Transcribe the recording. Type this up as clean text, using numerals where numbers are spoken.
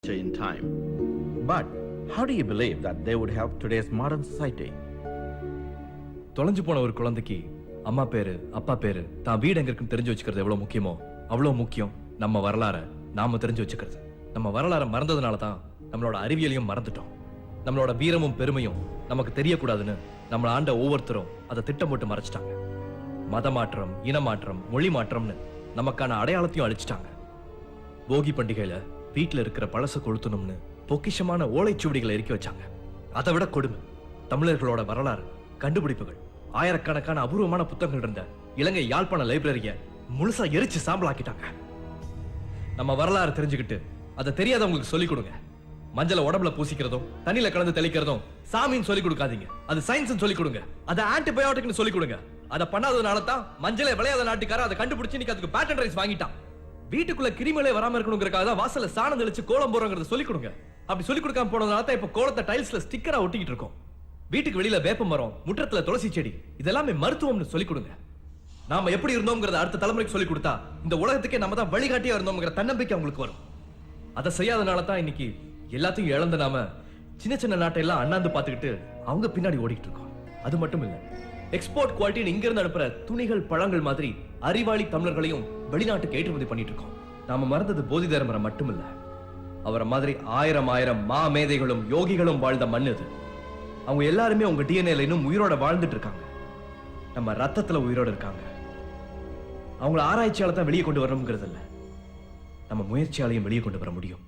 in time. But how do you believe that they would have today's modern society? தொலைஞ்சு போன ஒரு குழந்தைக்கு அம்மா பேரு அப்பா பேரு தான் வீடு எங்க இருக்குன்னு தெரிஞ்சு வச்சுக்கிறது எவ்வளவு முக்கியமோ அவ்வளவு முக்கியம் நம்ம வரலாறை நாம தெரிஞ்சு வச்சுக்கிறது. நம்ம வரலாறை மறந்ததுனால தான் நம்மளோட அறிவியலையும் மறந்துட்டோம். நம்மளோட வீரமும் பெருமையும் நமக்கு தெரியக்கூடாதுன்னு நம்மள ஆண்ட ஒவ்வொருத்தரும் அதை திட்டம் போட்டு மறைச்சிட்டாங்க. மத மாற்றம், இன மாற்றம், மொழி மாற்றம்னு நமக்கான அடையாளத்தையும் அழிச்சிட்டாங்க. போகி பண்டிகையில வீட்டுல இருக்கிற பழச கொளுத்தணும்னு பொக்கிஷமான ஓலைச்சுவடிகளை இறக்கி வச்சாங்க. அதை விட கொடுமை, தமிழர்களோட வரலாறு கண்டுபிடிப்புகள், ஆயிரக்கணக்கான அபூர்வமான புத்தகங்கள் இருந்த இலங்கை யாழ்ப்பாண லைப்ரரிய முழுசா எரிச்சு சாம்பலாக்கிட்டாங்க. நம்ம வரலாறு தெரிஞ்சுக்கிட்டு அதை தெரியாதவங்களுக்கு சொல்லிக் கொடுங்க. மஞ்சள உடம்புல பூசிக்கிறதும் தண்ணியில கலந்து தெளிக்கிறதும் சாமின்னு சொல்லிக் கொடுக்காதீங்க. அது சயின்ஸ் சொல்லிக் கொடுங்க. அதை ஆன்டிபயோட்டிக்னு சொல்லிக் கொடுங்க. அதை பண்ணாததுனால தான் மஞ்சளை விளையாத நாட்டுக்கார அதை கண்டுபிடிச்சு இன்னைக்கு அதுக்கு பேட்டன் ரைட்ஸ் வாங்கிட்டான். வீட்டுக்குள்ள கிருமிகளே வராம இருக்கணுங்கிறதுக்காக தான் வாசல்ல சாணம் தெளிச்சு கோலம் போறோங்கிறத சொல்லிக் கொடுங்க. அப்படி சொல்லிக் கொடுக்காம போனதுனால தான் இப்ப கோலத்தை டைல்ஸ்ல ஸ்டிக்கரா ஒட்டிக்கிட்டு இருக்கோம். வீட்டுக்கு வெளியில வேப்ப மரம், முற்றத்துல துளசி செடி, இதெல்லாமே மருத்துவம்னு சொல்லிக் கொடுங்க. நாம எப்படி இருந்தோம்ங்கறத அடுத்த தலைமுறைக்கு சொல்லிக் கொடுத்தா இந்த உலகத்துக்கே நம்ம தான் வழிகாட்டியா இருந்தோம்ங்கற தன்னம்பிக்கை அவங்களுக்கு வரும். அதை செய்யாதனால தான் இன்னைக்கு எல்லாத்தையும் இழந்த நாம சின்ன சின்ன நாட்டை எல்லாம் அண்ணாந்து பார்த்துக்கிட்டு அவங்க பின்னாடி ஓடிட்டு இருக்கோம். அது மட்டும் இல்ல, எக்ஸ்போர்ட் குவாலிட்டி இங்க இருந்து அனுப்புற துணிகள், பழங்கள் மாதிரி அறிவாளி தமிழர்களையும் வெளிநாட்டுக்கு ஏற்றுமதி பண்ணிட்டு இருக்கோம். நாம மறந்தது போதி தர்மரை மட்டும் இல்ல, அவரை மாதிரி ஆயிரம் ஆயிரம் மா மேதைகளும் யோகிகளும் வாழ்ந்த மண் இது. அவங்க எல்லாருமே உங்க டிஎன்ஏல இன்னும் உயிரோட வாழ்ந்துட்டு இருக்காங்க. நம்ம ரத்தத்துல உயிரோட இருக்காங்க. அவங்கள ஆராய்ச்சியால தான் வெளியே கொண்டு வரணுங்கிறது இல்ல, நம்ம முயற்சியாலையும் வெளியே கொண்டு வர முடியும்.